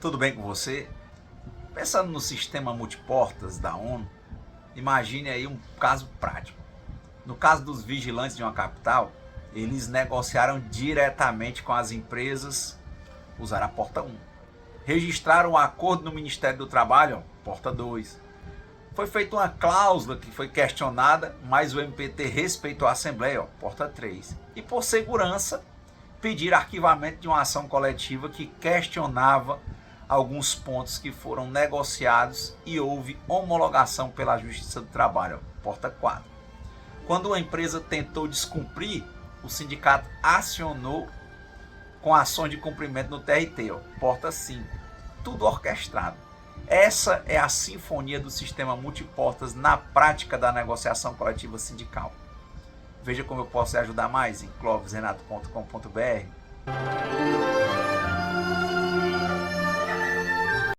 Tudo bem com você? Pensando no sistema multiportas da ONU, imagine aí um caso prático. No caso dos vigilantes de uma capital, eles negociaram diretamente com as empresas, usaram a porta 1. Registraram um acordo no Ministério do Trabalho, porta 2. Foi feita uma cláusula que foi questionada, mas o MPT respeitou a Assembleia, porta 3. E por segurança, pediram arquivamento de uma ação coletiva que questionava alguns pontos que foram negociados e houve homologação pela Justiça do Trabalho, porta 4. Quando uma empresa tentou descumprir, o sindicato acionou com ações de cumprimento no TRT, porta 5. Tudo orquestrado. Essa é a sinfonia do sistema multiportas na prática da negociação coletiva sindical. Veja como eu posso ajudar mais em clovisrenato.com.br.